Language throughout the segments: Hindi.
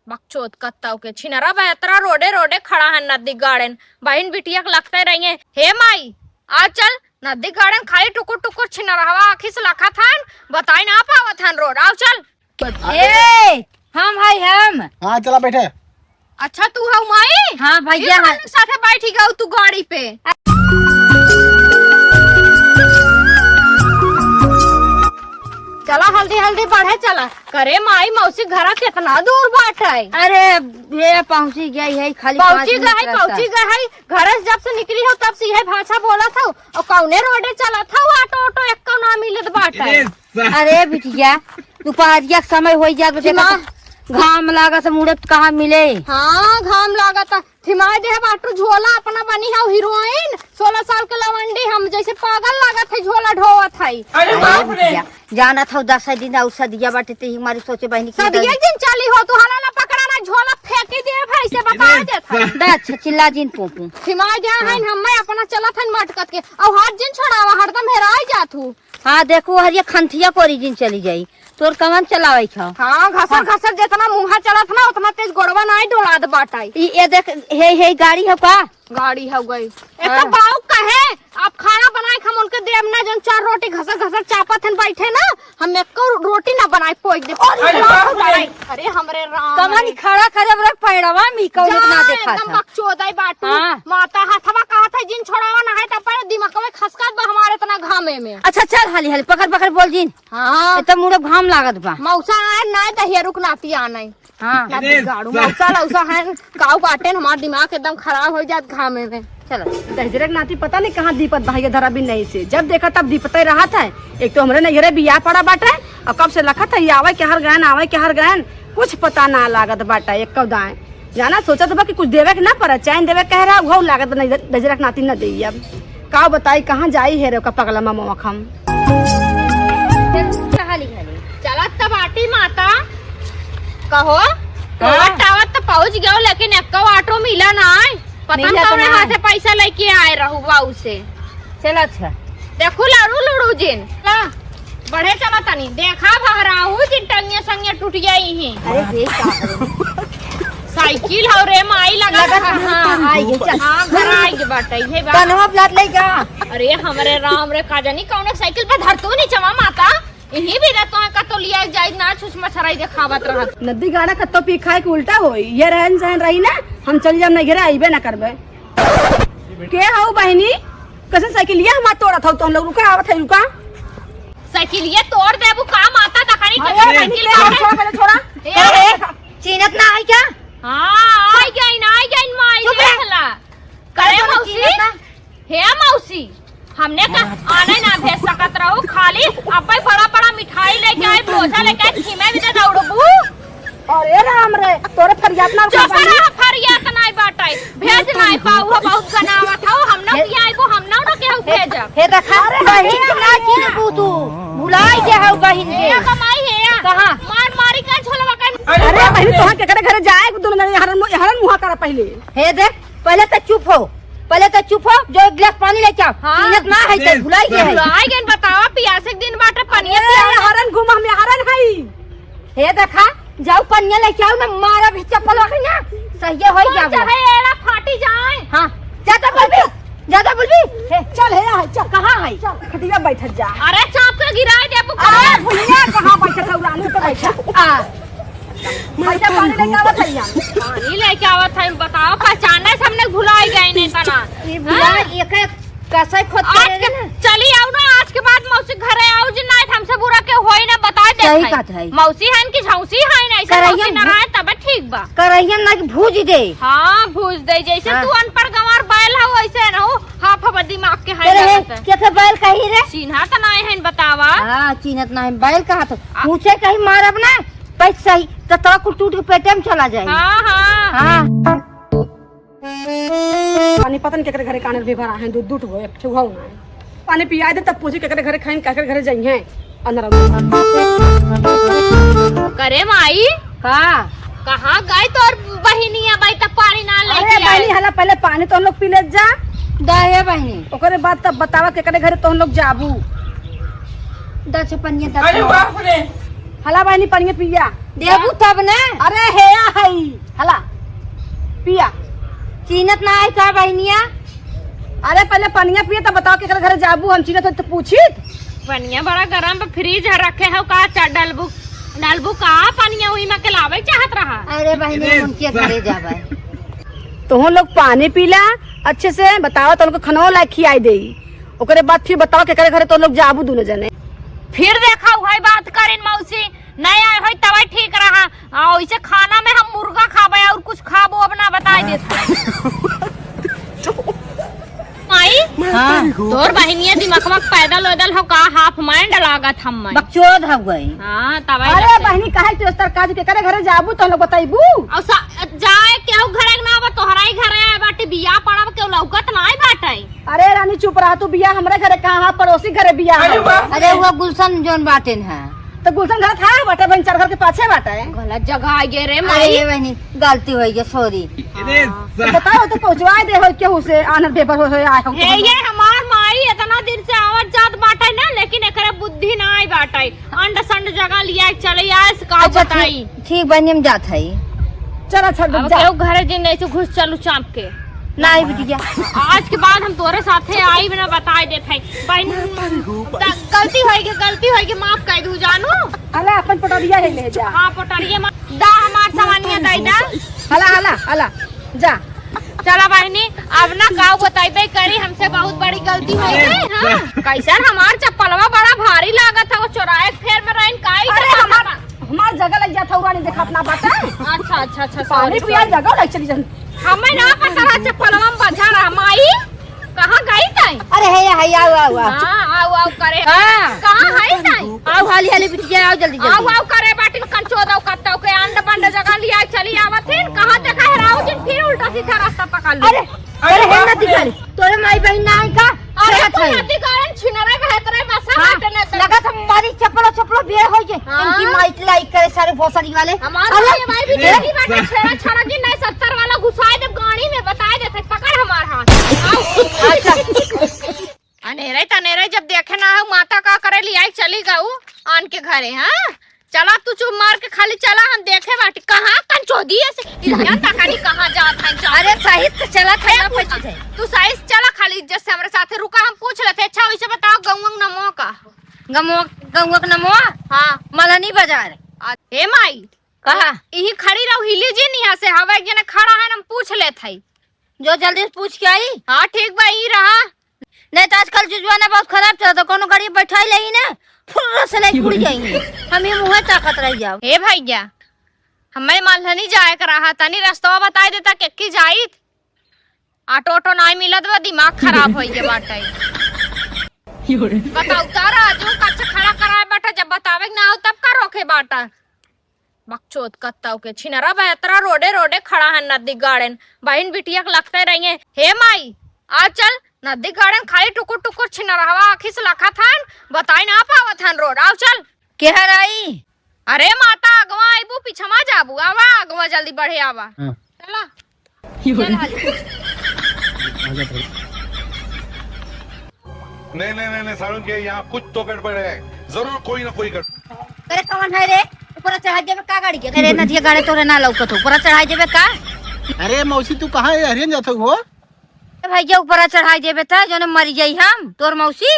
बकचोद कत्ता के छिनरा बेहतरा रोडे रोडे खड़ा है नदी गार्डन बहन बिटिया के लगते रही हे माई आ चल नदी गार्डन खाली टुकुर टुकुर छिनरवा आखी से लखा था बताई ना पावत हन रोड आओ चल ए हम भाई हम हाँ चला बैठे। अच्छा तू है माई? हाँ भैया साथे बैठी गऊ तू गाड़ी पे। चला हल्दी हल्दी बढ़े चला करे माई मौसी घर कितना दूर बाट है। अरे ये पहुंची गई है खाली पहुंची गई घर जब से निकली हो तब से यही भाषा बोला था और कौने रोडे चला था ऑटो ऑटो एक ना मिलत बाट है। अरे बिटिया दोपहरिया के समय हो जा देखा घाम लागत मुड़त कहाँ मिले। हाँ घाम लागत थिमाई दे बाटू झोला अपना बनी है हीरोइन 16 साल के लवंडी हम जैसे पागल लागत है झोला ढोवत है। जाना था 10 दिन और सदिया बाटे ते हमारी सोचे बहनी की सदिया दिन चली हो तू हला ना पकड़ाना झोला फेंकी दे भाई से बता दे अच्छा चिल्ला दिन पोपू थिमाई दे है हम अपना चलत हन मटकत के और हाथ दिन छोड़ावा हरदम हेराई जातू। हाँ देखो हरिया खंथिया को दिन चली जाई तोर कमन चलावे छ। हाँ घसर घसर जितना मुंहा चलत ना उतना तेज गोड़वा नहीं डोलात बाटाई। ये देख हे गाड़ी है का गाड़ी हो गई एक बाऊ कहे आप खाना बनाए हम उनके देव ना जन 4 रोटी घसर घसर चापत हन बैठे ना हम एक रोटी ना बनाए पोई दे। अरे हमरे राम कमन खड़ा करे बरक पैड़वा मी कौन ना देखा एकदम बकचोदाई बाटू माता हाथवा कहा था जिन छोड़ावा ना है त पर दिमाग में खसकात बा हमारे इतना घामे में। अच्छा चल हाली हाली पकड़ पकड़ बोल जिन। हां त मुड़े घाम लागत बा मौसा आए ना दहिया रुक नाती आने। हाँ गाड़ू मौसा लौसा है काऊ काटे हमारा दिमाग एकदम खराब हो जात घामे में। चलो दहजरक नाती पता नहीं कहाँ दीपत भाई के धरा भी नहीं से जब देखा तब दीपत ही रहा था। एक तो हमरे नैहरे बिया पड़ा बाटा और कब से लखा था ये आवे के हर गहन आवे के हर गहन कुछ पता ना लागत बाटा एक कब दाए जाना सोचा तो कि कुछ देवे के ना पड़ा चैन देवे कह रहा वो लागत दहजरक नाती न दे अब का बताई कहाँ जाई है रे का पगला मामा हम चलत तब आटी माता कहो टावत तो पहुंच गयो लेकिन एक ऑटो मिला ना पता कौन हाथ से पैसा लेके आए रहू बाऊ से। चल अच्छा देखो लाड़ू लुड़ू जिन बढ़े चला तनी देखा भहराहू जिन टंगिया संगे टूट गई है। अरे हे का साइकिल हो रे माई लगा हां आई चल हां घर आई के बाटई हे बा कनवा प्लाट ले जा। अरे हमरे राम रे का जानी कौन साइकिल पे धरतो नहीं चमा माता यही भी रहतो है का तो लिया जाई ना छुछ मछराई देखावत रहत नदी गाड़ा कत्तो पी खाए के उल्टा होई ये रहन सहन रही ना हम चल जाम नैहरे आइबे ना करबे के हाउ बहनी कैसे साइकिल ये हम तोड़ा था तो हम लोग रुका आवत है रुका साइकिल ये तोड़ देबू का माता तकनी के साइकिल थोड़ा थोड़ा अरे चीनत ना आई क्या। हां आई गई माई देखला करे मौसी हे मौसी हमने का आने ना भेज सकत रहो खाली अब बड़ा बड़ा मिठाई लेके आए बोझा लेके आए खीमे भी दे दौड़बू। अरे राम रे तोरे फरियाद ना चोपरा फरियाद नहीं बाटाई भेज नहीं पाऊ हो बहुत गनावत हो हम ना कि आइबो हम ना के हो भेज हे देखा बहिन ना चिनबू तू भुलाई के हो बहिन के ये कमाई है कहां मार मारी का झोलवा का। अरे बहन तोहा केकरे घरे जाए दोनों हरन मुहा कर पहले हे देख पहले तो चुप हो जो एक गिलास पानी लेके आओ। चिनत ना है तो भुलाई के है भुलाई गन बतावा पियासे के दिन बाटे पनिया हरन घुमा हम हरन हई हे देखा जाओ पनिया लेके आओ मैं मारा भी चप्पल है ना सही होई जाबो चाहे एड़ा फाटी जाए। हां ज्यादा बोलबी हे चल हे चल कहां है चल खटिया बैठ जा। अरे चाप के गिरा देबू अरे भुलिया कहां बैठा था रानी पे बैठा आ भैया पानी लेके आवत है यहां पानी लेके आवत है बताओ पहचानने से हमने भुलाई गए नहीं तना ये भुला एक कैसे खोद आज चली आओ ना आज के बाद मौसी घरे आओ जी ना हमसे बुरा के होई ना बता दे सही बात है मौसी है कि झौसी है ना ऐसे मौसी ना रहे तब ठीक बा करहियन ना भूज दे। हां भूज दे जैसे तू अनपढ़ गंवार बैल हो वैसे ना हो हाफ हवा दिमाग के है के बैल कही रे चिन्हा त नहीं है बतावा। हां चिन्हत ना है बैल कहा तो पूछे कहीं मारब ना पैसा सही तो तोरा को टूट के पेटे में चला जाए। हां हां पानी पतन केकरे घरे कानर भी भरा है दूध हो एक छुहाऊ ना पानी पिया दे तब पूछी केकरे घरे खाइन केकरे घरे जाई है अंदर करे माई का कहां गई तोर बहिनिया बाई त पानी ना अरे लेके बहनी हला पहले पानी तो हम लोग पी ले जा दहे बहनी ओकरे बाद तब बतावा केकरे घरे तो हम लोग जाबू 10 पनिया 10 हला बहनी पानी पिया देबू तब ना। अरे हे हई चीनत ना आई का बहनिया? अरे पहले पनिया पिए तो बताओ केकरे घरे जाबू, हम चीनत तो पूछी। पनिया बड़ा गरम फ्रिज है रखे हो का डालबू का पनिया हुई में के लावे चाहत रहा। अरे बहनिया उनके घरे जाबे। तो हम लोग पानी पीला अच्छे से, बताओ तो उनको खाना ला खियाई दे, ओकरे बाद फिर बताओ केकरे घरे तो लोग जाबू दोनों जने। फिर देखा हुआ बात करें मौसी, नहीं आए हो तब ठीक रहा। वैसे खाना में हम मुर्गा खाबे और कुछ खाबो अब ना बताई देते। माई हाँ तोर बहनिया दिमाग में पैदल वैदल हो का हाफ माइंड लागत हम में। बकचोद हो गई। हां तब अरे बहनी काहे तो स्तर काज केकरे घरे जाबू तो हम लोग बताइबू। और जाए केहू घरे ना अब तोहरा ही घरे आए बाटे बियाह पड़ब के लौकत ना आई बाटे। अरे रानी चुप रहा, तू बिया हमरे घरे कहाँ, पड़ोसी घरे बिया है। अरे वो गुलशन जोन बाटेन है तो गुलशन घर था बाटे, बहन चार घर के पाछे बाटे। गलत जगह आ गए रे अरे माई। ये बहनी गलती हो गई, सॉरी। तो बताओ तो पहुंचवा दे हो केहू से आनर पेपर हो आए हो। हे ये हमार माई इतना दिन से आवत जात बाटे ना, लेकिन एकरे बुद्धि ना आई बाटे। अंड संड जगह लिया चले आए का बताई। ठीक बहनी हम जात है। चल अच्छा अब जा। केहू घरे जिन नहीं से घुस चलू चाप के। नहीं बिटिया आज के बाद हम तोरे साथे आई बिना बताए देते हैं। गलती होगी माफ कर दू जानू। अरे अपन पटोरिया है ले जा। हाँ पटरिए दा हमार सामानिया दई दा। हला हला हला जा। चला बहनी अब ना गाँव बताइबे करी, हमसे बहुत बड़ी गलती हो गई। हाँ कैसन हमार चप्पलवा बड़ा भारी लागत है, वो चौराहे फेर में रहन काई। अरे हमार जगह लग जाता उरानी देखा अपना बाटा। अच्छा पानी पिया जगह लग चली जन। हमें ना पता रहा चप्पलवा में बजा रहा। माई कहाँ गई ताई? अरे है आओ आओ आओ। हाँ आओ करे। हाँ कहाँ है ताई? आओ हाली हाली बिटिया आओ जल्दी आओ जल्दी। आओ करे बाटिन कंचोदा कत्ता के अंड बंड जगह लिया चली आवत है। कहाँ देखा है राव जिन फिर उल्टा सीधा रास्ता पकड़ ली। अरे है ना दिखाली तोरे माई बहन ना आई का? अरे तू नदी गारन छिनरे बहतरे बसा हटने तो लगा था हमारी चप्पलो बेर हो गए। इनकी माइक लाइक करे सारे भोसड़ी वाले। हमारा ये भाई भी देखी बाटे छेड़ा छड़ा की नहीं 70 वाला घुसाए दे गाड़ी में, बताए देते पकड़ हमार हाथ। अच्छा अनेरे तनेरे जब देखे ना हो माता का करे लिया चली गऊ आन के घरे। हाँ चला तू चुप मार के खाली चला, हम देखे बाटी कहाँ कंचोदी से इधर तकानी कहाँ जात है। अरे सही से चला था ना पूछ थे। तू सही से चला खाली इज्जत से हमारे साथे रुका, हम पूछ लेते। अच्छा वैसे बताओ गौंग नमो का गंगवा का नमो। हाँ मलनी बाजार। हे माई कहा यही खड़ी रहो हिली जी नहीं से हवा एक जने खड़ा है, हम पूछ लेते है। जो जल्दी से पूछ के आई। हाँ ठीक बा यही रहा। नहीं तो आजकल जुजवाना बहुत खराब चला, तो कोनो गाड़ी बैठा ही लगी ना फुर्र से नहीं उड़ जाएंगे। हम ही मुँह ताकत रह जाओ। हे भैया हमें मालधनी जाए कर रहा तनी रास्ता बताई देता के जाइत। ऑटो ऑटो नहीं मिलत बा, दिमाग खराब हो गया बाटे। बताओ तारा जो कच्चा खड़ा कराए बाटा, जब बतावे ना हो तब का रोके बाटा। बकचोद कत्ता के छिनरा बहतरा रोडे रोडे खड़ा है नदी गाड़न। बहन बिटिया के लगते रहिए। हे माई आज चल नदी गाड़न खाली टुकुर टुकुर छिनरावा आखी से लखा थान, बताई ना पावत हन रोड। आओ चल केहर आई? अरे माता अगवा आईबू पीछमा जाबू। आवा अगवा जल्दी बढ़े आवा। चला नहीं सारुण के यहाँ कुछ तो गड़बड़ है, जरूर कोई ना कोई गड़बड़। अरे कौन है रे? ऊपर चढ़ा देबे का गाड़ी के? अरे नदिया गाड़ी तोरे ना लौकत, ऊपर चढ़ा देबे का? अरे मौसी तू कहाँ है? हरियन जाता हो? भैया ऊपर चढ़ा देबे था जो मर जाई हम तोर मौसी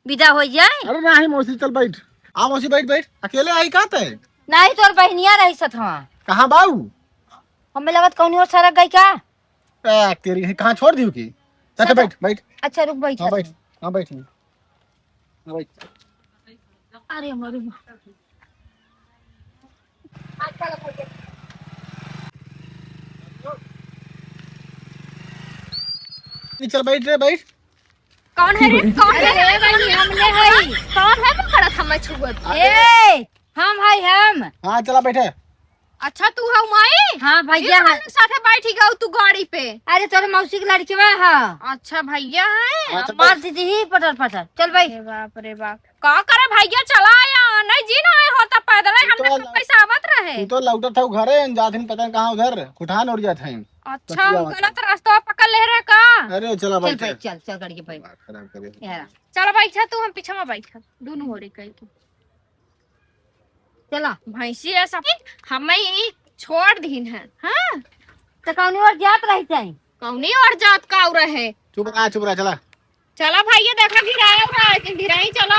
विदा हो जाए। अरे नहीं मौसी चल बैठ। आ मौसी बैठ बैठ। अकेले आई कहाँ थे? नहीं तोर बहनिया रही सत वहाँ। कहाँ बाऊ? हमें लगत कौन और सड़क गई का? तेरी कहाँ छोड़ दी की? चल बैठ बैठ। अच्छा रुक बैठ। हाँ बैठ। हाँ बैठ। हाँ बैठ। अरे हमारी चल बैठ रे बैठ। कौन है रे? कौन है रे? बहनी हमने है। कौन है पकड़ा था छुअत? ए हम भाई हम। हाँ चला बैठे। अच्छा तू है माई? हाँ भैया है। साथे बैठी गऊ तू गाड़ी पे? अरे तोरे मौसी की लड़की बा। हाँ अच्छा भैया है। हाँ, चल मार बैठ। दीदी ही पटर पटर। चल भाई। बाप रे बाप का करे भैया चला आया नहीं जी ना होता पैदल हमने तो पैसा आवत रहे। तू तो लौटा था घरे जात ही पता नहीं कहाँ उधर कुठान उड़ जाते हैं। अच्छा गलत रास्ता पकड़ ले रहे का? अरे चला चल बैठे। भाई चल चल गाड़ी के भाई। खराब करे। यार चलो बैठा तू, हम पीछे में बैठा दोनों हो रही कहीं तू। चला भैंसी ऐसा हमें छोड़ दीन है। हाँ तो कौन और जात रही थे? कौनी और जात का और है। चुप रहा चला। चला भाई ये देखा गिराया हुआ है कि गिराई चला।